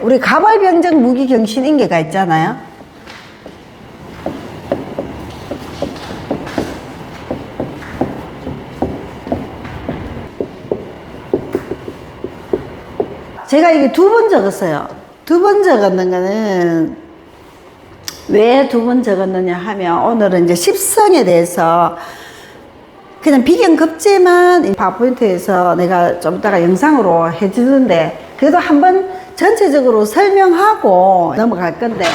우리 가발병정 무기경신인계가 있잖아요. 제가 이게 2번 적었어요. 2번 적었는 거는 왜 2번 적었느냐 하면 오늘은 이제 십성에 대해서 그냥 비견급제만 파워포인트에서 내가 좀 이따가 영상으로 해주는데 그래도 한번 전체적으로 설명하고 넘어갈 건데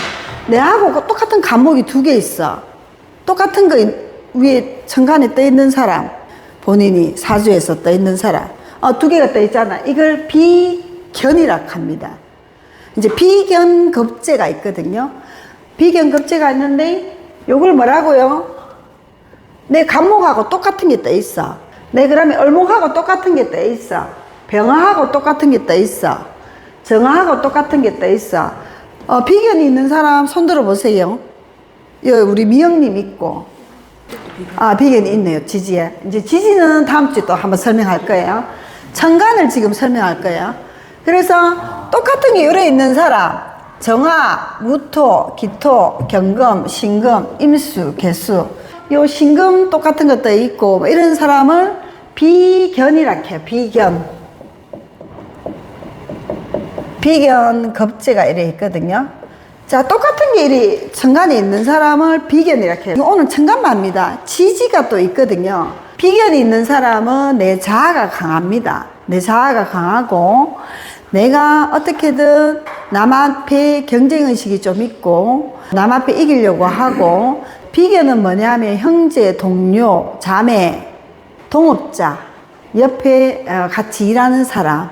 내하고 똑같은 과목이 2개 있어. 똑같은 거 위에 천간에 떠 있는 사람, 본인이 사주에서 떠 있는 사람 2개가 떠 있잖아. 이걸 비견이라고 합니다. 이제 비견급제가 있거든요. 비견급제가 있는데 요걸 뭐라고요? 내 간목하고 똑같은 게 떠 있어. 내 그러면 을목하고 똑같은 게 떠 있어. 병화하고 똑같은 게 떠 있어. 정화하고 똑같은 게 떠 있어. 비견이 있는 사람 손 들어 보세요. 여기 우리 미영님 있고. 비견이 있네요. 지지에. 이제 지지는 다음 주에 또 한번 설명할 거예요. 천간을 지금 설명할 거예요. 그래서 똑같은 게 요래 있는 사람. 정화, 무토, 기토, 경금, 신금, 임수, 개수. 요 신금 똑같은 것도 있고 이런 사람을 비견이라고 해요. 비견급제가 이래 있거든요. 자, 똑같은 게 이리 천간에 있는 사람을 비견이라고 해요. 오늘 천간만입니다. 지지가 또 있거든요. 비견이 있는 사람은 내 자아가 강합니다. 내 자아가 강하고 내가 어떻게든 남 앞에 경쟁의식이 좀 있고 남 앞에 이기려고 하고 비견은 뭐냐면 형제, 동료, 자매, 동업자, 옆에 같이 일하는 사람,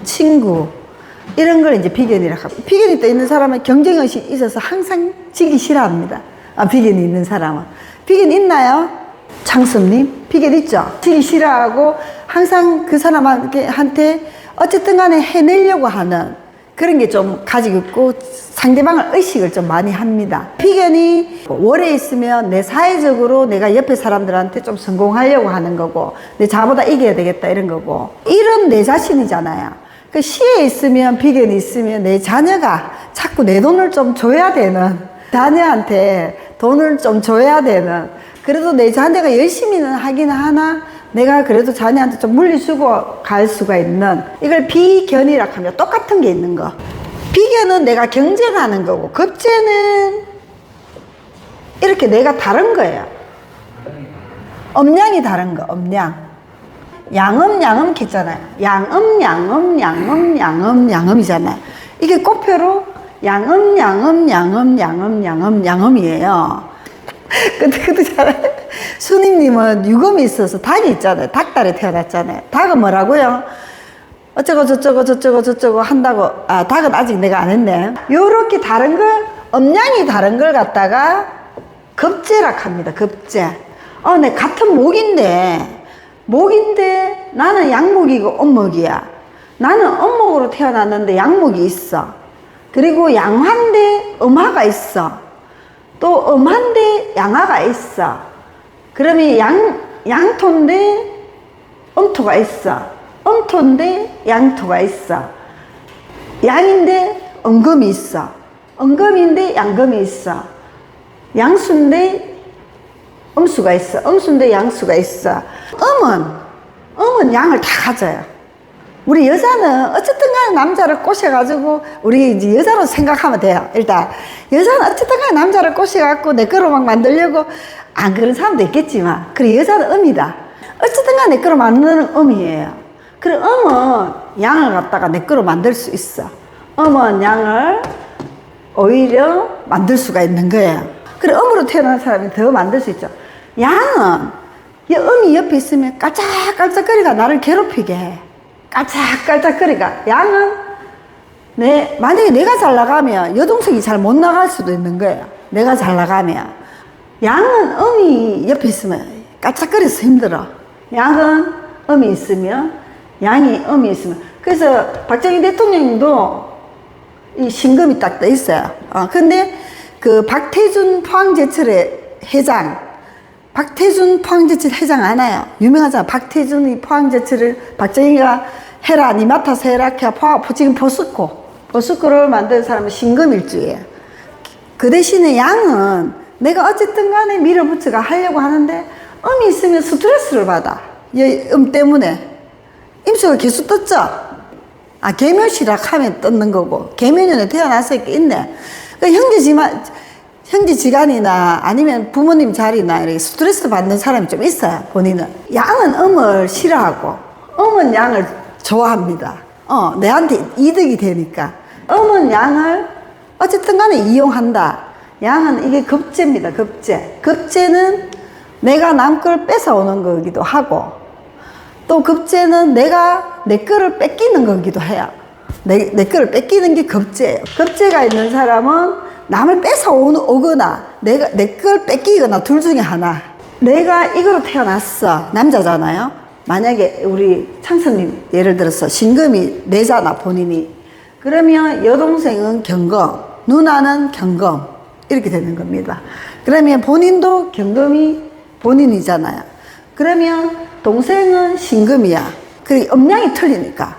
친구 이런 걸 이제 비견이라고 합니다. 비견이 또 있는 사람은 경쟁의식이 있어서 항상 지기 싫어합니다. 비견이 있는 사람은. 비견 있나요? 창섭님? 비견 있죠? 지기 싫어하고 항상 그 사람한테 어쨌든 간에 해내려고 하는 그런 게 좀 가지고 있고 상대방을 의식을 좀 많이 합니다. 비견이 월에 있으면 내 사회적으로 내가 옆에 사람들한테 좀 성공하려고 하는 거고 내 자보다 이겨야 되겠다 이런 거고 이런 내 자신이잖아요. 그 시에 있으면 비견이 있으면 내 자녀가 자꾸 내 돈을 좀 줘야 되는 자녀한테 돈을 좀 줘야 되는 그래도 내 자녀가 열심히는 하긴 하나 내가 그래도 자녀한테 좀 물려주고 갈 수가 있는 이걸 비견이라고 하면 똑같은 게 있는 거. 비견은 내가 경쟁하는 거고 급제는 이렇게 내가 다른 거예요. 음양이 다른 거. 음양. 양음 양음 했잖아요. 양음 양음 양음 양음 양음이잖아요. 이게 꽃표로 양음 양음 양음 양음 양음 양음이에요. 근데 그렇잖아요. 수님님은 유금이 있어서 닭이 있잖아요. 닭달에 태어났잖아요. 닭은 뭐라고요? 어쩌고 저쩌고 저쩌고 저쩌고 한다고. 닭은 아직 내가 안 했네. 요렇게 다른 걸 음양이 다른 걸 갖다가 급제라고 합니다. 급제. 내 같은 목인데 나는 양목이고 음목이야. 나는 음목으로 태어났는데 양목이 있어. 그리고 양화인데 음화가 있어. 또 음한데 양화가 있어. 그러면 양토인데 음토가 있어. 음토인데 양토가 있어. 양인데 음금이 있어. 음금인데 양금이 있어. 양수인데 음수가 있어. 음수인데 양수가 있어. 음은 양을 다 가져요. 우리 여자는 어쨌든 간에 남자를 꼬셔가지고 우리 이제 여자로 생각하면 돼요. 일단 여자는 어쨌든 간에 남자를 꼬셔갖고 내 거로 막 만들려고 안 그런 사람도 있겠지만 그래 여자는 음이다. 어쨌든 간에 내 거로 만드는 음이에요. 그래 음은 양을 갖다가 내 거로 만들 수 있어. 음은 양을 오히려 만들 수가 있는 거예요. 그래 음으로 태어난 사람이 더 만들 수 있죠. 양은 음이 옆에 있으면 깔짝깔짝거리가 나를 괴롭히게 해. 깔짝깔짝거리가. 양은 만약에 내가 잘 나가면 여동생이 잘 못 나갈 수도 있는 거예요. 내가 잘 나가면. 양은 음이 옆에 있으면 깔짝거려서 힘들어. 양은 음이 있으면 양이 음이 있으면. 그래서 박정희 대통령도 이 신금이 딱 떠 있어요. 근데 그 박태준 포항제철의 회장, 박태준 포항제철 회장 아나요? 유명하잖아. 박태준이 포항제철을 박정희가 해라, 니 맡아서 해라, 지금 포스코 버스크롤 만드는 사람은 신금일주예요. 그 대신에 양은 내가 어쨌든 간에 밀어붙여가 하려고 하는데 음이 있으면 스트레스를 받아. 음 때문에. 임수가 계속 떴죠? 아, 계묘시락 하면 떴는 거고. 계묘년에 태어났으니까 있네. 그러니까 형제지간이나 아니면 부모님 자리나 이렇게 스트레스 받는 사람이 좀 있어요, 본인은. 양은 음을 싫어하고, 음은 양을 좋아합니다. 내한테 이득이 되니까. 음은 양을 어쨌든 간에 이용한다. 양은 이게 급제입니다, 급제. 급제는 내가 남 걸 뺏어오는 거기도 하고, 또 급제는 내가 내 거를 뺏기는 거기도 해요. 내 거를 뺏기는 게 급제예요. 급제가 있는 사람은 남을 뺏어오거나 내 걸 뺏기거나 둘 중에 하나. 내가 이거로 태어났어. 남자잖아요. 만약에 우리 창선님 예를 들어서 신금이 내잖아, 본인이. 그러면 여동생은 경금, 누나는 경금 이렇게 되는 겁니다. 그러면 본인도 경금이 본인이잖아요. 그러면 동생은 신금이야. 그 음양이 틀리니까.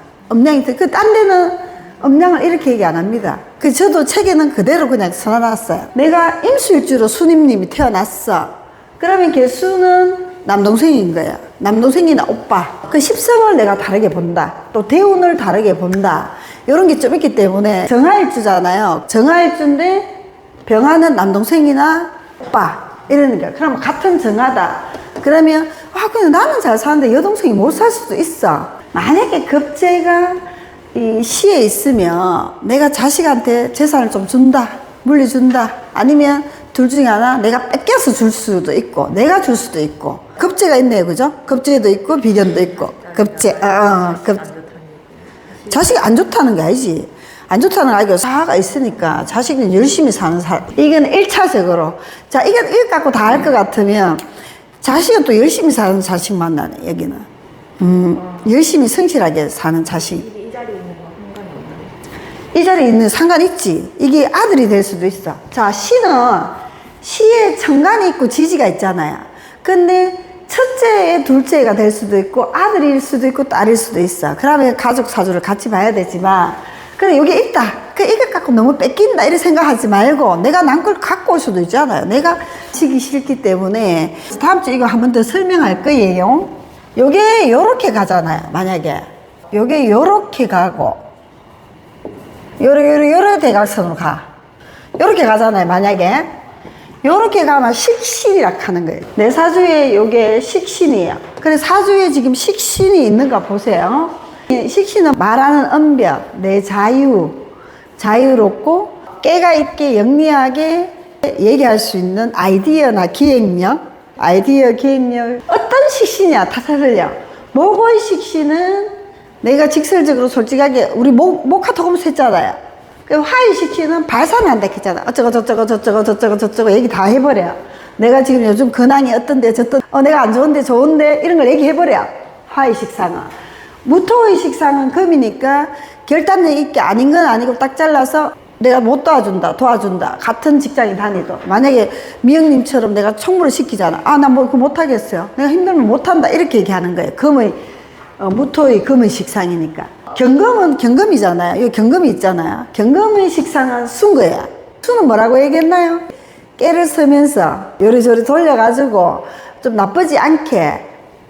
딴 데는 음양을 이렇게 얘기 안 합니다. 저도 책에는 그대로 그냥 써놨어요. 내가 임수일주로 수님님이 태어났어. 그러면 개수는 남동생인 거예요. 남동생이나 오빠. 그 십성을 내가 다르게 본다. 또 대운을 다르게 본다. 이런 게 좀 있기 때문에 정화일주잖아요. 정화일주인데 병화는 남동생이나 오빠. 이러는 거야. 그러면 같은 정화다. 그러면 그냥 나는 잘 사는데 여동생이 못 살 수도 있어. 만약에 급제가 이 시에 있으면 내가 자식한테 재산을 좀 준다, 물려준다, 아니면 둘 중에 하나 내가 뺏겨서 줄 수도 있고 내가 줄 수도 있고. 급제가 있네요, 그죠? 급제도 있고 비견도 있고. 급제. 자식이 안 좋다는 게 아니지. 안 좋다는 거 아니고 사가 있으니까 자식은 열심히 사는 사람. 이건 1차적으로. 자, 이거 갖고 다 할 것 같으면 자식은 또 열심히 사는 자식 만나네, 여기는. 열심히 성실하게 사는 자식. 이 자리에 있는 상관 있지. 이게 아들이 될 수도 있어. 자, 시에 천간이 있고 지지가 있잖아요. 근데 첫째, 둘째가 될 수도 있고 아들일 수도 있고 딸일 수도 있어. 그러면 가족 사주를 같이 봐야 되지만, 그래 여기 있다. 이거 갖고 너무 뺏긴다 이렇게 생각하지 말고 내가 남 걸 갖고 올 수도 있잖아요. 내가 지기 싫기 때문에. 다음 주 이거 한 번 더 설명할 거예요. 요게 요렇게 가잖아요. 만약에 요게 요렇게 가고 요렇게 대각선으로 가. 요렇게 가잖아요. 만약에 요렇게 가면 식신이라 하는 거예요. 내 사주에 요게 식신이에요. 그래서 사주에 지금 식신이 있는가 보세요. 식신은 말하는 언변, 내 자유롭고 깨가 있게 영리하게 얘기할 수 있는 아이디어, 기획력. 어떤 식신이야 다 틀려. 목의 식신은 내가 직설적으로 솔직하게 우리 목카톡하면서 했잖아요. 화의 식신은 발산한다 했잖아. 어쩌고 얘기 다 해버려. 내가 지금 요즘 근황이 어떤데 내가 안 좋은데 이런 걸 얘기해버려. 화의 식상은. 무토의 식상은 금이니까 결단력 있게 아닌 건 아니고 딱 잘라서 내가 못 도와준다. 같은 직장에 다니도. 만약에 미영님처럼 내가 청구를 시키잖아. 나 그거 못하겠어요. 내가 힘들면 못한다. 이렇게 얘기하는 거예요. 무토의 금의 식상이니까. 경금은 경금이잖아요. 여기 경금이 있잖아요. 경금의 식상은 순 거야. 수는 뭐라고 얘기했나요? 깨를 쓰면서 요리조리 돌려가지고 좀 나쁘지 않게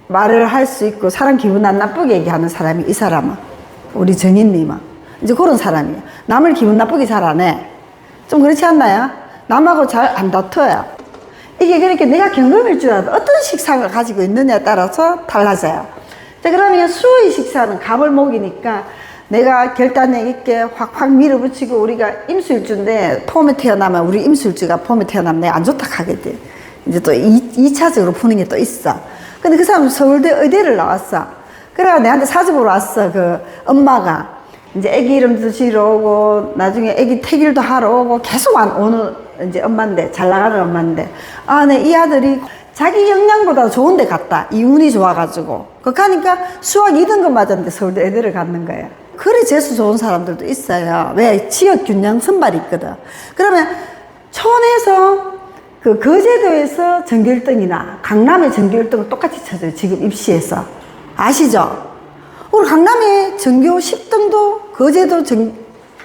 말을 할 수 있고 사람 기분 안 나쁘게 얘기하는 사람이 이 사람은. 우리 정인님은. 이제 그런 사람이에요. 남을 기분 나쁘게 잘 안 해. 좀 그렇지 않나요? 남하고 잘 안 다퉈요. 이게 그렇게 내가 경금일 줄 알아도 어떤 식상을 가지고 있느냐에 따라서 달라져요. 자, 그러면 수의 식상은 가벌목이니까 내가 결단력 있게 확 밀어붙이고 우리가 임수일주인데 폼에 태어나면 우리 임수일주가 폼에 태어나면 내가 안 좋다 하겠지. 이제 또 2차적으로 푸는 게 또 있어. 근데 그 사람은 서울대 의대를 나왔어. 그래가 내한테 사주 보러 왔어. 그 엄마가. 이제 애기 이름도 지러 오고 나중에 애기 태길도 하러 오고 계속 오는 이제 엄마인데 잘 나가는 엄마인데 네, 이 아들이 자기 역량보다 좋은 데 갔다. 이 운이 좋아가지고. 그렇게 하니까 수학 2등급 맞았는데 서울대 애들을 갔는 거예요. 그래 재수 좋은 사람들도 있어요. 왜? 지역 균형 선발이 있거든. 그러면 촌에서 그 거제도에서 전교 1등이나 강남의 전교 1등을 똑같이 쳐줘요. 지금 입시에서. 아시죠? 우리 강남의 전교 10등도 거제도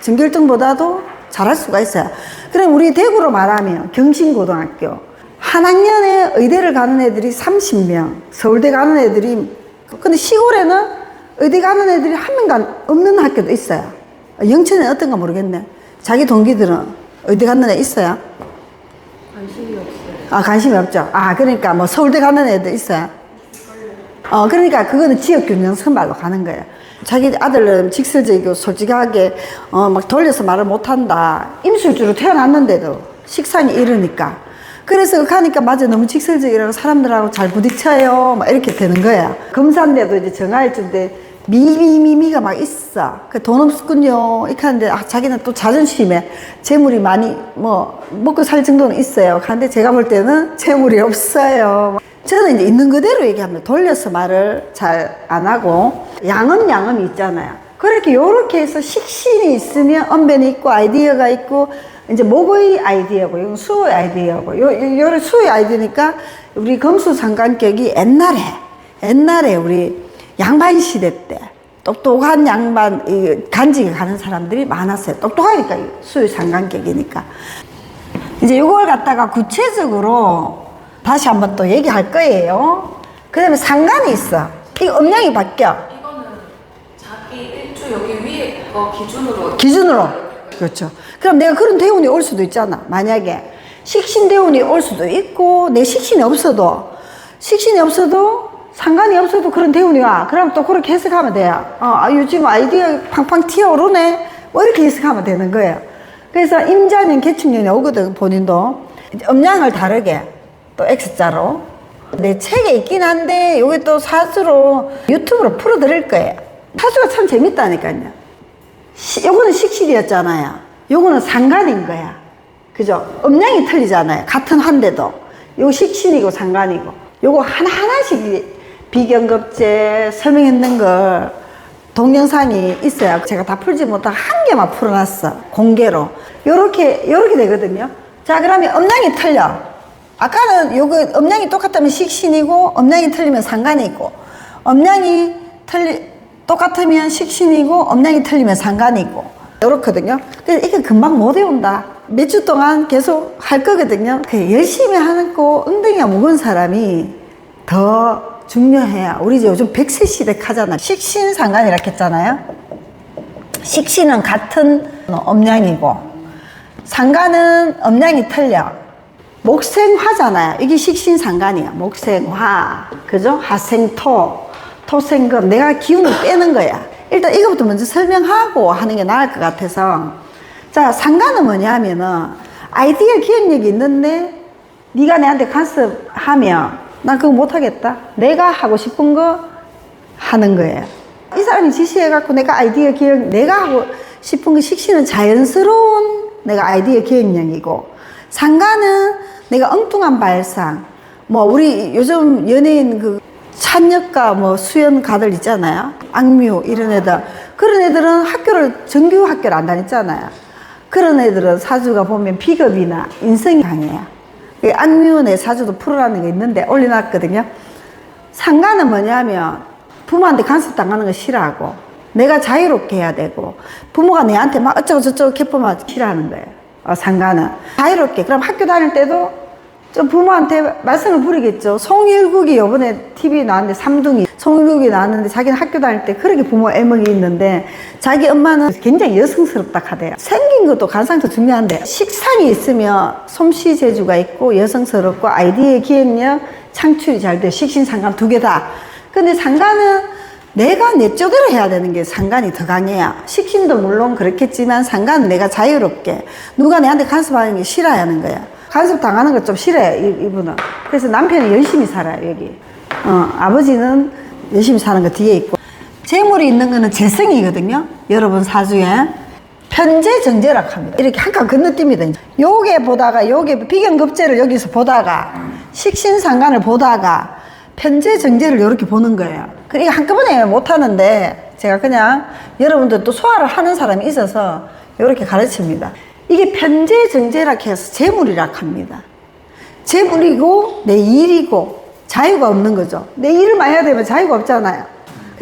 전교일등보다도 잘할 수가 있어요. 그럼 우리 대구로 말하면 경신고등학교 한 학년에 의대를 가는 애들이 30명, 서울대 가는 애들이, 근데 시골에는 의대 가는 애들이 한 명도 없는 학교도 있어요. 영천에는 어떤가 모르겠네. 자기 동기들은 의대 가는 애 있어요? 관심이 없어요. 아, 관심이 없죠. 아, 그러니까 뭐 서울대 가는 애들 있어요? 그러니까 그거는 지역균형 선발로 가는 거예요. 자기 아들은 직설적이고 솔직하게 막 돌려서 말을 못한다. 임술주로 태어났는데도 식상이 이러니까. 그래서 가니까 맞아, 너무 직설적이라고 사람들하고 잘 부딪혀요. 막 이렇게 되는 거야. 검사인데도 이제 전화해준데 미미미미가 막 있어. 그 돈 없군요. 이렇게 하는데 자기는 또 자존심에 재물이 많이 뭐 먹고 살 정도는 있어요. 그런데 제가 볼 때는 재물이 없어요. 저는 이제 있는 그대로 얘기합니다. 돌려서 말을 잘 안 하고 양음양음이 있잖아요. 그렇게 요렇게 해서 식신이 있으면 언변이 있고 아이디어가 있고 이제 목의 아이디어고 이건 수의 아이디어고 요런 수의 아이디어니까 우리 금수상관격이 옛날에 우리 양반 시대 때 똑똑한 양반 간직에 가는 사람들이 많았어요. 똑똑하니까 수의 상관격이니까 이제 이걸 갖다가 구체적으로 다시 한번 또 얘기할 거예요. 그 다음에 상관이 있어. 이거 음량이 바뀌어. 이거는 자기 일주 여기 위에 거 기준으로. 그렇죠. 그럼 내가 그런 대운이 올 수도 있잖아. 만약에 식신 대운이 올 수도 있고 내 식신이 없어도 상관이 없어도 그런 대운이 와. 그럼 또 그렇게 해석하면 돼요. 요즘 아이디어 팡팡 튀어오르네. 뭐 이렇게 해석하면 되는 거예요. 그래서 임자년, 개축년이 오거든, 본인도. 이제 음량을 다르게 또 X자로. 내 책에 있긴 한데, 요게 또 사주로, 유튜브로 풀어드릴 거예요. 사주가 참 재밌다니까요. 요거는 식신이었잖아요. 요거는 상관인 거야. 그죠? 음량이 틀리잖아요. 같은 한데도. 요 식신이고 상관이고. 요거 하나하나씩 비경급제 설명했는 걸 동영상이 있어요. 제가 다 풀지 못하고 한 개만 풀어놨어. 공개로. 요렇게 되거든요. 자, 그러면 음량이 틀려. 아까는 요거 음량이 똑같으면 식신이고, 음량이 틀리면 상관이 있고, 음량이 똑같으면 식신이고, 음량이 틀리면 상관이 있고. 요렇거든요. 그래서 이게 금방 못 외운다. 몇 주 동안 계속 할 거거든요. 열심히 하는 거 엉덩이가 무거운 사람이 더 중요해요. 우리 요즘 100세 시대 하잖아. 식신 상관 이렇게 했잖아요. 식신은 같은 음량이고 상관은 음량이 틀려. 목생화잖아요. 이게 식신 상관이야. 목생화, 그죠? 화생토, 토생금. 내가 기운을 빼는 거야. 일단 이거부터 먼저 설명하고 하는 게 나을 것 같아서. 자, 상관은 뭐냐면은 아이디어 기억력이 있는데 네가 내한테 간섭하면 난 그거 못하겠다. 내가 하고 싶은 거 하는 거예요. 이 사람이 지시해갖고 내가 아이디어 기억, 내가 하고 싶은 거 식신은 자연스러운 내가 아이디어 기억력이고, 상관은 내가 엉뚱한 발상, 뭐 우리 요즘 연예인 그 찬혁가 뭐 수연가들 있잖아요. 악뮤 이런 애들. 그런 애들은 정규 학교를 안 다녔잖아요. 그런 애들은 사주가 보면 비겁이나 인성이 강해요. 악뮤의 사주도 풀어라는 게 있는데 올려놨거든요. 상관은 뭐냐면 부모한테 간섭당하는 거 싫어하고 내가 자유롭게 해야 되고 부모가 내한테 막 어쩌고 저쩌고 캐보면 싫어하는 거예요. 상관은 자유롭게. 그럼 학교 다닐 때도 좀 부모한테 말썽을 부리겠죠. 송일국이 요번에 TV에 나왔는데 삼둥이 송일국이 나왔는데 자기는 학교 다닐 때 그렇게 부모 애먹이 있는데 자기 엄마는 굉장히 여성스럽다 하대요. 생긴 것도 관상도 중요한데 식상이 있으면 솜씨 재주가 있고 여성스럽고 아이디어 기획력 창출이 잘 돼. 식신상관 두 개 다. 근데 상관은 내가 내 쪽으로 해야 되는 게 상관이 더 강해요. 식신도 물론 그렇겠지만 상관은 내가 자유롭게 누가 내한테 간섭하는 게 싫어하는 거야. 간섭 당하는 거 좀 싫어해, 이분은. 그래서 남편이 열심히 살아요, 여기. 아버지는 열심히 사는 거 뒤에 있고. 재물이 있는 거는 재성이거든요. 여러분 사주에. 편재정제라고 합니다. 이렇게 한 칸 건너뜁니다. 요게 보다가, 요게 비견급제를 여기서 보다가, 식신상관을 보다가, 편재정제를 이렇게 보는 거예요. 이거 한꺼번에 못 하는데, 제가 그냥 여러분들 또 소화를 하는 사람이 있어서 이렇게 가르칩니다. 이게 편재정제라 해서 재물이라고 합니다. 재물이고 내 일이고 자유가 없는 거죠. 내 일을 많이 해야 되면 자유가 없잖아요.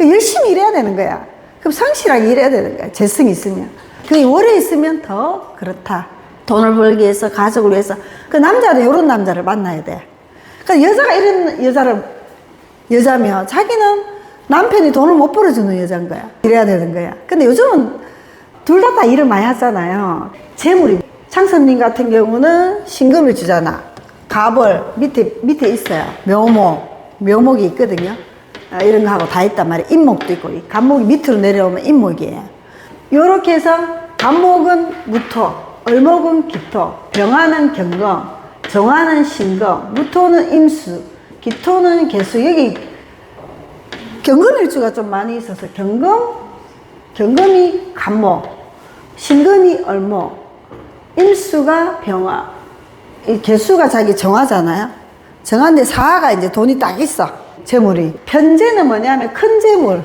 열심히 일해야 되는 거야. 그럼 성실하게 일해야 되는 거야. 재성이 있으면. 그게 오래 있으면 더 그렇다. 돈을 벌기 위해서, 가족을 위해서. 그 남자도 이런 남자를 만나야 돼. 그러니까 여자가 이런 여자면 자기는 남편이 돈을 못 벌어주는 여자인 거야. 이래야 되는 거야. 근데 요즘은 둘 다 일을 많이 하잖아요. 재물이. 창선님 같은 경우는 신금을 주잖아. 갑을 밑에 있어요. 묘목이 있거든요. 이런 거 하고 다 있단 말이에요. 인목도 있고. 이 갑목이 밑으로 내려오면 인목이에요. 요렇게 해서 갑목은 무토, 을목은 기토, 병화는 경금, 정화는 신금, 무토는 임수, 기토는 개수. 여기 경금일주가 좀 많이 있어서 경금이 갑목, 신금이 을목, 임수가 병화, 이 개수가 자기 정화잖아요. 정화인데 사화가 이제 돈이 딱 있어. 재물이. 편재는 뭐냐면 큰 재물.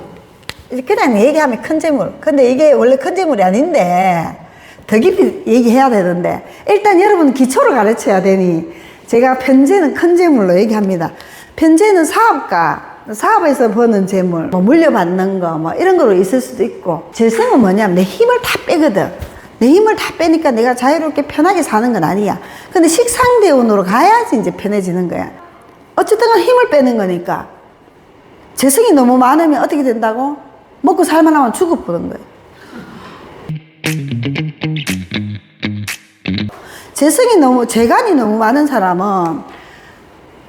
그냥 얘기하면 큰 재물. 근데 이게 원래 큰 재물이 아닌데 더 깊이 얘기해야 되는데 일단 여러분 기초를 가르쳐야 되니 제가 편재는 큰 재물로 얘기합니다. 편재는 사업에서 버는 재물, 뭐 물려받는 거, 뭐 이런 거로 있을 수도 있고, 재성은 뭐냐면 내 힘을 다 빼거든. 내 힘을 다 빼니까 내가 자유롭게 편하게 사는 건 아니야. 근데 식상대운으로 가야지 이제 편해지는 거야. 어쨌든 힘을 빼는 거니까. 재성이 너무 많으면 어떻게 된다고? 먹고 살만하면 죽어버린 거야. 재간이 너무 많은 사람은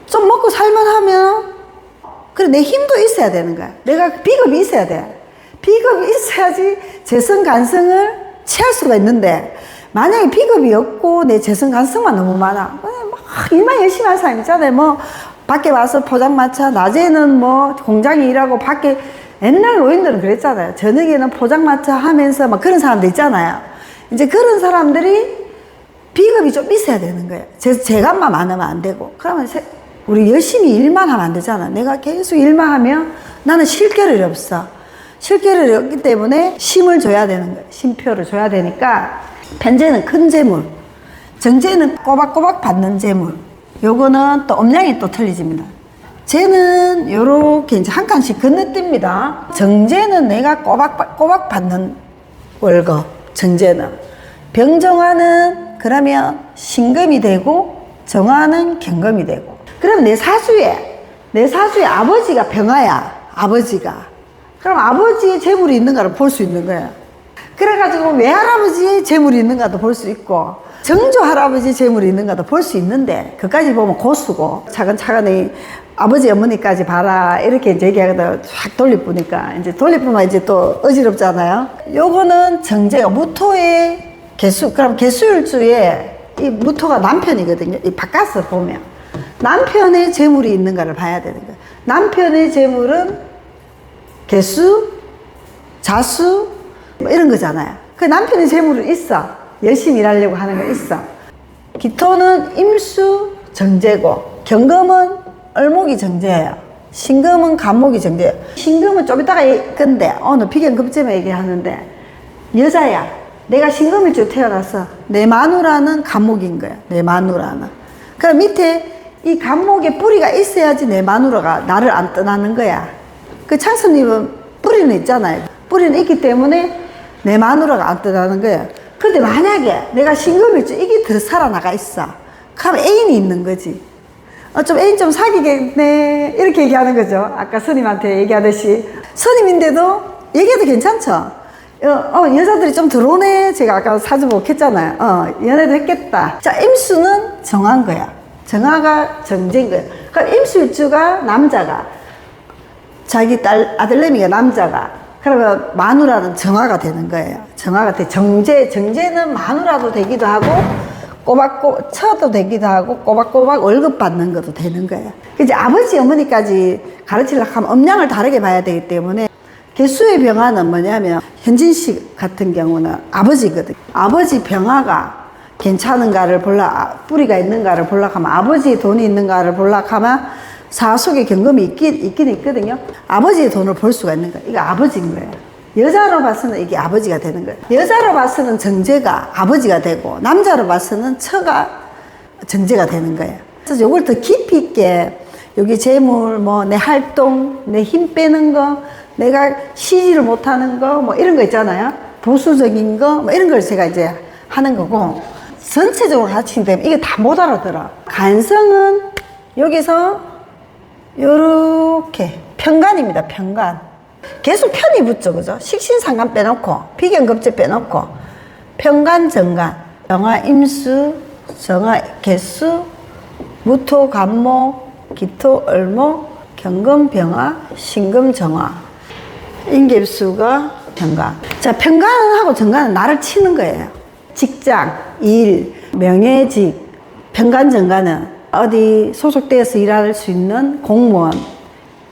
좀 먹고 살만하면 그래 내 힘도 있어야 되는 거야. 내가 비겁이 있어야 돼. 비겁이 있어야지 재성 간성을 취할 수가 있는데 만약에 비겁이 없고 내 재성 간성만 너무 많아. 막 일만 열심히 하는 사람 있잖아요. 뭐 밖에 와서 포장마차, 낮에는 뭐 공장에 일하고 밖에 옛날 노인들은 그랬잖아요. 저녁에는 포장마차 하면서 막 그런 사람들 있잖아요. 이제 그런 사람들이 비겁이 좀 있어야 되는 거예요. 재간만 많으면 안 되고. 그러면 우리 열심히 일만 하면 안 되잖아. 내가 계속 일만 하면 나는 쉴 겨를이 없어. 쉴 겨를이 없기 때문에 힘을 줘야 되는 거예요. 쉼표를 줘야 되니까 편재는 큰 재물, 정재는 꼬박꼬박 받는 재물. 요거는 또 음량이 또 틀리집니다. 재는 요렇게 이제 한 칸씩 건너뜁니다. 정재는 내가 꼬박꼬박 받는 월급, 정재는. 병정화는 그러면 신금이 되고 정화는 경금이 되고. 그럼 내 사주에 아버지가 병화야. 아버지가. 그럼 아버지의 재물이 있는가를 볼 수 있는 거야. 그래가지고 외할아버지의 재물이 있는가도 볼 수 있고 정조 할아버지 재물이 있는가도 볼 수 있는데 그까지 보면 고수고 차근차근히 아버지 어머니까지 봐라 이렇게 이제 얘기하거든. 확 돌려보니까 이제 돌려보면 이제 또 어지럽잖아요. 요거는 정제가 무토의 개수. 그럼 개수일주에 이 무토가 남편이거든요. 이 바깥에서 보면 남편의 재물이 있는가를 봐야 되는 거예요. 남편의 재물은 개수, 자수 뭐 이런 거잖아요. 그 남편의 재물은 있어. 열심히 일하려고 하는 거 있어. 기토는 임수 정제고 경금은 을목이 정제예요. 신금은 간목이 정제예요. 신금은 좀 이따가 건데 오늘 비견급제만 얘기하는데 여자야. 내가 신금일주 태어났어. 내 마누라는 간목인 거야. 내 마누라는. 그럼 밑에 이 간목에 뿌리가 있어야지 내 마누라가 나를 안 떠나는 거야. 그 창수님은 뿌리는 있잖아요. 뿌리는 있기 때문에 내 마누라가 안 떠나는 거야. 근데 만약에 내가 신금일주 이게 더 살아나가 있어. 그럼 애인이 있는 거지. 좀 애인 좀 사귀겠네. 이렇게 얘기하는 거죠. 아까 스님한테 얘기하듯이. 스님인데도 얘기해도 괜찮죠? 여자들이 좀 들어오네. 제가 아까 사주 보고 했잖아요. 연애도 했겠다. 자, 임수는 정한 거야. 정화가 정제인 거야. 그럼 임수일주가 남자가, 자기 딸, 아들내미가 남자가, 그러면 마누라는 정화가 되는 거예요. 정화가 돼. 정제는 마누라도 되기도 하고, 꼬박꼬박, 처도 되기도 하고, 꼬박꼬박 월급 받는 것도 되는 거예요. 이제 아버지, 어머니까지 가르치려고 하면 음량을 다르게 봐야 되기 때문에, 개수의 병화는 뭐냐면 현진 씨 같은 경우는 아버지거든. 아버지 병화가 괜찮은가를 뿌리가 있는가를 보려고 하면 아버지의 돈이 있는가를 보려고 하면 사속에 경금이 있긴 있거든요. 아버지의 돈을 볼 수가 있는 거예요. 이거 아버지인 거예요. 여자로 봐서는 이게 아버지가 되는 거예요. 여자로 봐서는 정제가 아버지가 되고 남자로 봐서는 처가 정제가 되는 거예요. 그래서 이걸 더 깊이 있게 여기 재물, 뭐 내 활동, 내 힘 빼는 거, 내가 쉬지를 못하는 거, 뭐 이런 거 있잖아요. 보수적인 거, 뭐 이런 걸 제가 이제 하는 거고, 전체적으로 가르치기 때문에 이게 다 못 알아들어. 간성은 여기서 요렇게 편간입니다. 편간. 계속 편이 붙죠. 그죠? 식신상간 빼놓고, 비견급제 빼놓고, 편간, 정간, 정화, 임수, 정화, 개수, 무토, 간목, 기토, 을목, 경금, 병화, 신금, 정화. 인ገብ수가 편간. 자, 편간하고 정간은 나를 치는 거예요. 직장, 일, 명예직, 편간, 정간은 어디 소속되어서 일할 수 있는 공무원,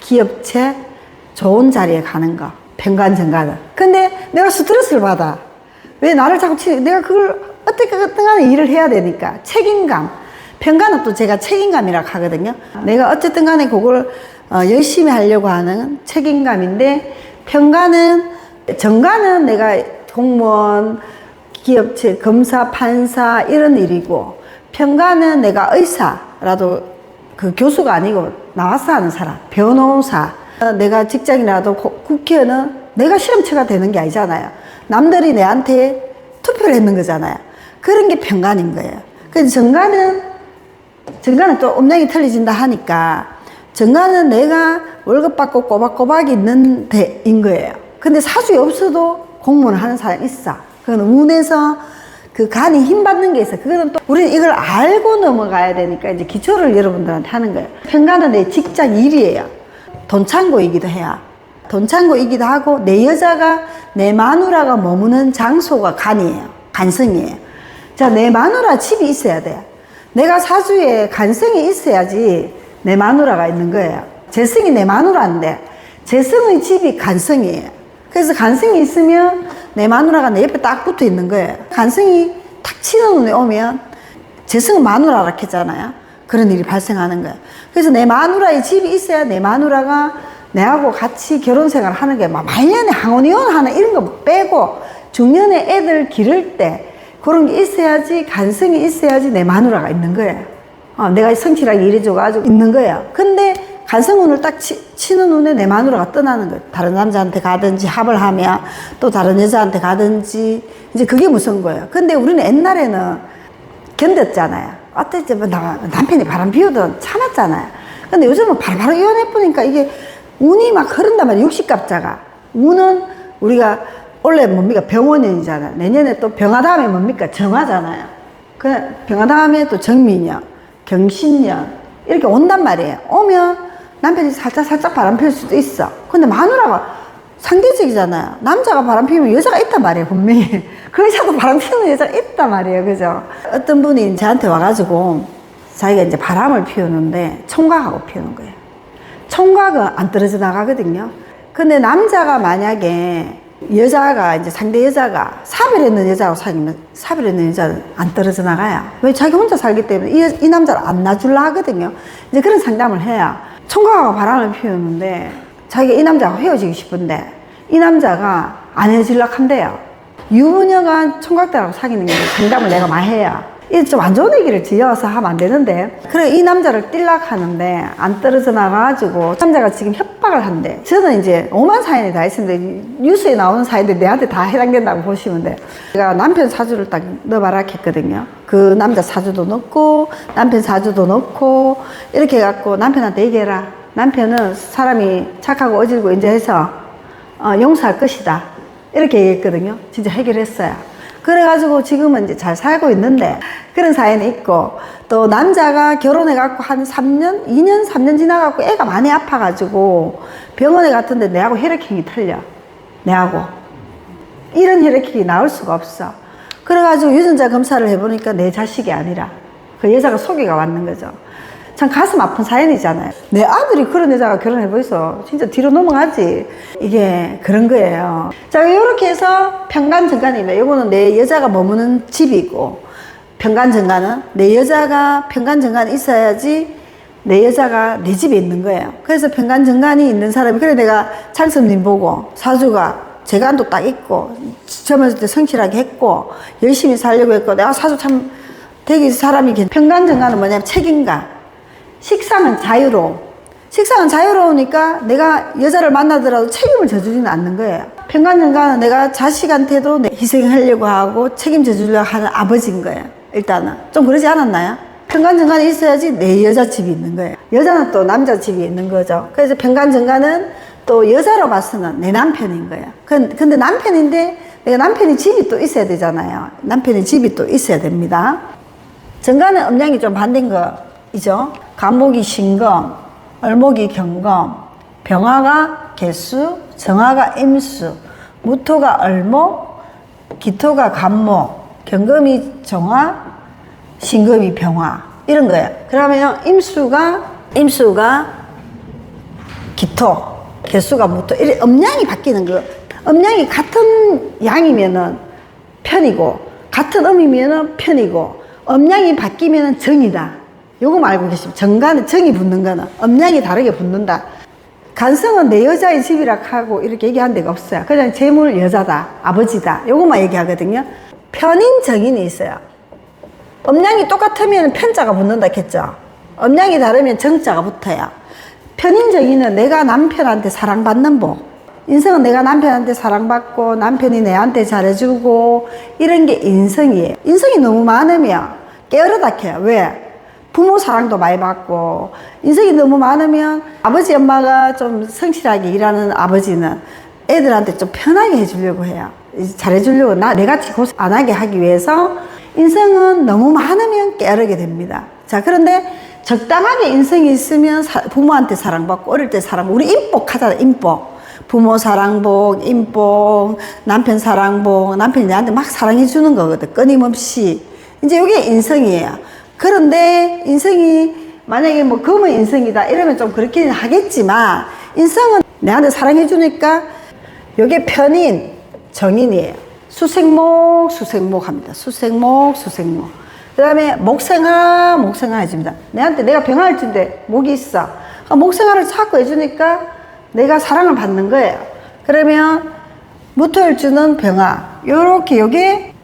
기업체, 좋은 자리에 가는 거. 편간, 정간은. 근데 내가 스트레스를 받아. 왜 나를 자꾸 내가 그걸 어떻게 간에 일을 해야 되니까. 책임감. 편간은 또 제가 책임감이라고 하거든요. 내가 어쨌든 간에 그걸 열심히 하려고 하는 책임감인데, 정간은 내가 공무원, 기업체, 검사, 판사 이런 일이고, 편간은 내가 의사라도 그 교수가 아니고 나와서 하는 사람, 변호사, 내가 직장이라도 국회의원은 내가 실험체가 되는 게 아니잖아요. 남들이 내한테 투표를 했는 거잖아요. 그런 게 편간인 거예요. 그래서 정간은 또 음량이 틀려진다 하니까, 정간은 내가 월급 받고 꼬박꼬박 있는 데인 거예요. 근데 사주에 없어도 공무원을 하는 사람이 있어. 그건 운에서 그 간이 힘 받는 게 있어. 그거는 또 우리는 이걸 알고 넘어가야 되니까 이제 기초를 여러분들한테 하는 거예요. 편간은 내 직장 일이에요. 돈창고이기도 해요. 돈창고이기도 하고, 내 여자가, 내 마누라가 머무는 장소가 간이에요. 간성이에요. 자, 내 마누라 집이 있어야 돼요. 내가 사주에 간성이 있어야지 내 마누라가 있는 거예요. 재성이 내 마누라인데, 재성의 집이 간성이에요. 그래서 간성이 있으면 내 마누라가 내 옆에 딱 붙어 있는 거예요. 간성이 탁 치는 눈에 오면 재성은 마누라라 했잖아요. 그런 일이 발생하는 거예요. 그래서 내 마누라의 집이 있어야 내 마누라가 내하고 같이 결혼 생활을 하는 게, 막 말년에 항혼이혼 하는 이런 거 빼고, 중년에 애들 기를 때 그런 게 있어야지, 간성이 있어야지 내 마누라가 있는 거예요. 내가 성실하게 일해줘가지고 있는 거예요. 근데 간성운을 딱 치는 눈에 내 마누라가 떠나는 거예요. 다른 남자한테 가든지 합을 하면 또 다른 여자한테 가든지, 이제 그게 무서운 거예요. 근데 우리는 옛날에는 견뎠잖아요. 어땠지, 남편이 바람 피우던 참았잖아요. 근데 요즘은 바로 이혼해보니까 이게 운이 막 흐른단 말이에요. 60갑자가. 운은 우리가 원래 뭡니까? 병원년이잖아요. 내년에 또 병화 다음에 뭡니까? 정화잖아요. 그 병화 다음에 또 정민년, 경신년 이렇게 온단 말이에요. 오면 남편이 살짝 바람 필 수도 있어. 근데 마누라가 상대적이잖아요. 남자가 바람 피우면 여자가 있단 말이에요, 분명히. 그 여자도 바람 피우는 여자가 있단 말이에요, 그죠? 어떤 분이 저한테 와가지고 자기가 이제 바람을 피우는데 총각하고 피우는 거예요. 총각은 안 떨어져 나가거든요. 근데 남자가 만약에 여자가 이제 상대 여자가 사별했는 여자하고 사귀면 사별했는 여자는 안 떨어져 나가요. 왜? 자기 혼자 살기 때문에 이 남자를 안 놔줄라 하거든요. 이제 그런 상담을 해야 총각하고 바람을 피우는데 자기가 이 남자하고 헤어지고 싶은데 이 남자가 안 헤어지려고 한대요. 유부녀가 총각들하고 사귀는 게 상담을 내가 많이 해요. 이게 좀 안 좋은 얘기를 지어서 하면 안 되는데, 그래 이 남자를 뛸락 하는데 안 떨어져 나가가지고 남자가 지금 협박을 한대. 저는 이제 오만 사연이 다 있는데 뉴스에 나오는 사연들이 내한테 다 해당된다고 보시면 돼요. 제가 남편 사주를 딱 넣어봐라 했거든요. 그 남자 사주도 넣고 남편 사주도 넣고 이렇게 해갖고 남편한테 얘기해라. 남편은 사람이 착하고 어질고 이제 해서 용서할 것이다. 이렇게 얘기했거든요. 진짜 해결했어요. 그래가지고 지금은 이제 잘 살고 있는데, 그런 사연이 있고, 또 남자가 결혼해갖고 한 3년, 2년, 3년 지나갖고 애가 많이 아파가지고 병원에 갔던데 내하고 혈액형이 틀려. 내하고. 이런 혈액형이 나올 수가 없어. 그래가지고 유전자 검사를 해보니까 내 자식이 아니라 그 여자가 소개가 왔는 거죠. 참 가슴 아픈 사연이잖아요. 내 아들이 그런 여자가 결혼해보이소. 진짜 뒤로 넘어가지. 이게 그런 거예요. 자, 이렇게 해서 편간정간입니다. 이거는 내 여자가 머무는 집이고, 편간정간은 내 여자가 편간정간이 있어야지 내 여자가 내 집에 있는 거예요. 그래서 편간정간이 있는 사람이, 그래 내가 창섭님 보고 사주가 재간도 딱 있고 젊었을 때 성실하게 했고 열심히 살려고 했고, 내가 사주 참 되게 사람이, 편간정간은 뭐냐면 책임감. 식상은 자유로움. 식상은 자유로우니까 내가 여자를 만나더라도 책임을 져주지는 않는 거예요. 평간정간은 내가 자식한테도 희생하려고 하고 책임져 주려고 하는 아버지인 거예요. 일단은 좀 그러지 않았나요? 평간정간이 있어야지 내 여자 집이 있는 거예요. 여자는 또 남자 집이 있는 거죠. 그래서 평간정간은 또 여자로 봐서는 내 남편인 거예요. 근데 남편인데 내가 남편이 집이 또 있어야 되잖아요. 남편이 집이 또 있어야 됩니다. 정간은 음양이 좀 반대인 거이죠. 간목이 신검, 을목이 경검, 병화가 개수, 정화가 임수, 무토가 을목, 기토가 간목, 경금이 정화, 신금이 병화 이런 거예요. 그러면 임수가 기토, 개수가 무토 이렇게 음양이 바뀌는 거. 음양이 같은 양이면은 편이고 같은 음이면은 편이고 음양이 바뀌면은 정이다. 요거 알고 계시면 정간은 정이 붙는 거는 음양이 다르게 붙는다. 간성은 내 여자의 집이라 하고 이렇게 얘기한 데가 없어요. 그냥 재물 여자다, 아버지다. 요것만 얘기하거든요. 편인 정인이 있어요. 음양이 똑같으면 편자가 붙는다 했죠. 음양이 다르면 정자가 붙어요. 편인 정인은 내가 남편한테 사랑받는 복. 인성은 내가 남편한테 사랑받고 남편이 내한테 잘해주고 이런 게 인성이에요. 인성이 너무 많으면 게으르다 해요. 왜? 부모 사랑도 많이 받고 인성이 너무 많으면 아버지 엄마가 좀 성실하게 일하는 아버지는 애들한테 좀 편하게 해주려고 해요. 잘해주려고 내같이 고생 안 하게 하기 위해서 인성은 너무 많으면 게으르게 됩니다. 자, 그런데 적당하게 인성이 있으면 부모한테 사랑받고 어릴 때 사랑, 우리 인복 하잖아. 인복. 부모 사랑복, 인복, 남편 사랑복, 남편이 나한테 막 사랑해 주는 거거든. 끊임없이. 이제 이게 인성이에요. 그런데 인성이 만약에 뭐 금은 인성이다 이러면 좀 그렇긴 하겠지만 인성은 내한테 사랑해 주니까 이게 편인 정인이에요. 수생목 합니다. 수생목. 그 다음에 목생화 해줍니다. 내한테 내가 병화를 준대 목이 있어. 목생화를 자꾸 해주니까 내가 사랑을 받는 거예요. 그러면 무토를 주는 병화 요렇게 요게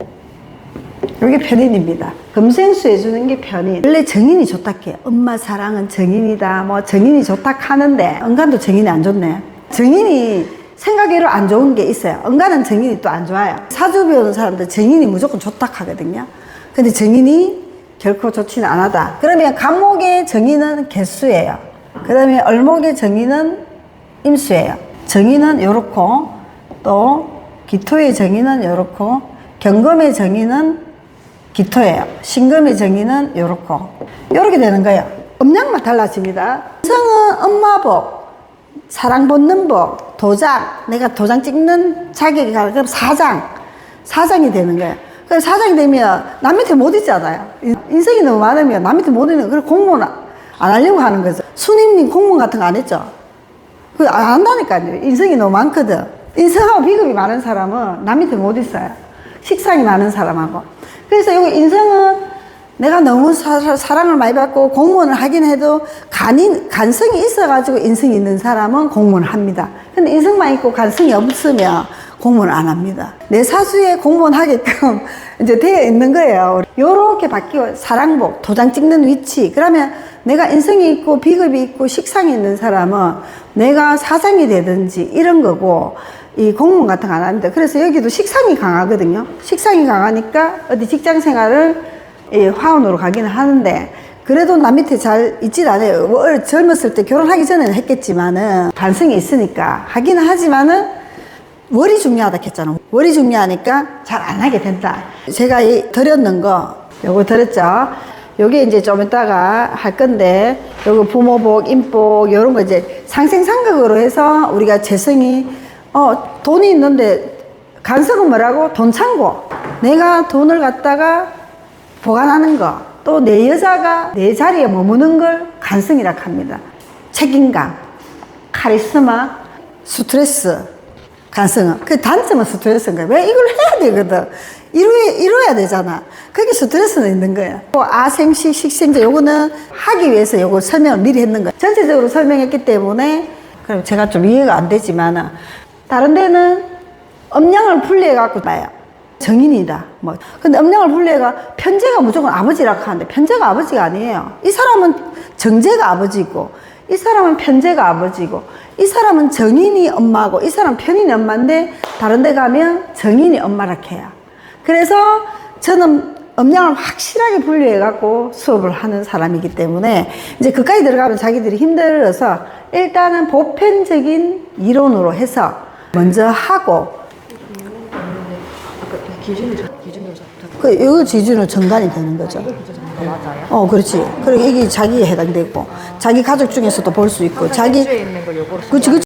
편인입니다. 금생수 해주는 게 편인. 원래 정인이 좋다 해요. 엄마 사랑은 정인이다. 뭐 정인이 좋다 하는데 은간도 정인이 안 좋네. 정인이 생각외로 안 좋은 게 있어요. 은간은 정인이 또 안 좋아요. 사주 배우는 사람들 정인이 무조건 좋다 하거든요. 근데 정인이 결코 좋지는 않았다. 그러면 간목의 정인은 개수예요. 그 다음에 을목의 정인은 임수예요. 정인은 요렇고 또 기토의 정인은 요렇고 경금의 정인은 기토예요. 신금의 정의는 요렇게 되는 거예요. 음양만 달라집니다. 인성은 엄마복, 사랑받는 복, 도장, 내가 도장 찍는 자격이 가는 그럼 사장이 되는 거예요. 그래서 사장이 되면 남 밑에 못 있잖아요. 인성이 너무 많으면 남 밑에 못 있는 거예요. 공무원 안 하려고 하는 거죠. 수님님 공무원 같은 거 안 했죠? 그거 안 한다니까요. 인성이 너무 많거든. 인성하고 비급이 많은 사람은 남 밑에 못 있어요. 식상이 많은 사람하고. 그래서 여기 인성은 내가 너무 사랑을 많이 받고 공무원을 하긴 해도 간성이 있어가지고 인성이 있는 사람은 공무원을 합니다. 근데 인성만 있고 간성이 없으면 공무원을 안 합니다. 내 사수에 공무원 하게끔 이제 되어 있는 거예요. 요렇게 바뀌고 사랑복, 도장 찍는 위치. 그러면 내가 인성이 있고 비급이 있고 식상이 있는 사람은 내가 사장이 되든지 이런 거고 이 공무원 같은 거 안 합니다. 그래서 여기도 식상이 강하거든요. 식상이 강하니까 어디 직장 생활을 화원으로 가기는 하는데 그래도 남 밑에 잘 있질 않아요. 뭐 젊었을 때 결혼하기 전에는 했겠지만은 반성이 있으니까 하기는 하지만은 월이 중요하다 했잖아. 월이 중요하니까 잘 안 하게 된다. 제가 드렸는 거 요거 드렸죠. 요게 이제 좀 이따가 할 건데 요거 부모복, 인복 요런 거 이제 상생상극으로 해서 우리가 재성이 돈이 있는데 간성은 뭐라고? 돈 창고. 내가 돈을 갖다가 보관하는 거. 또 내 여자가 내 자리에 머무는 걸 간성이라고 합니다. 책임감, 카리스마, 스트레스, 간성은. 그 단점은 스트레스인 거야. 왜 이걸 해야 되거든. 이루어야 되잖아. 그게 스트레스는 있는 거야. 아생식, 식생제 요거는 하기 위해서 요거 설명을 미리 했는 거야. 전체적으로 설명했기 때문에 그럼 제가 좀 이해가 안 되지만 다른 데는 음양을 분리해갖고 봐요. 정인이다. 뭐. 근데 음양을 분리해가 편제가 무조건 아버지라고 하는데 편제가 아버지가 아니에요. 이 사람은 정제가 아버지고 이 사람은 편재가 아버지고 이 사람은 정인이 엄마고 이 사람은 편인이 엄마인데 다른 데 가면 정인이 엄마라 해요. 그래서 저는 음양을 확실하게 분류해 갖고 수업을 하는 사람이기 때문에 이제 그까지 들어가면 자기들이 힘들어서 일단은 보편적인 이론으로 해서 먼저 하고 기준으로 그 이거 기준으로 정관이 되는 거죠. 맞아요? 그렇지. 그리고 이게 자기에 해당되고 자기 가족 중에서도 볼 수 있고 자기 있는 거 요거로 그렇지.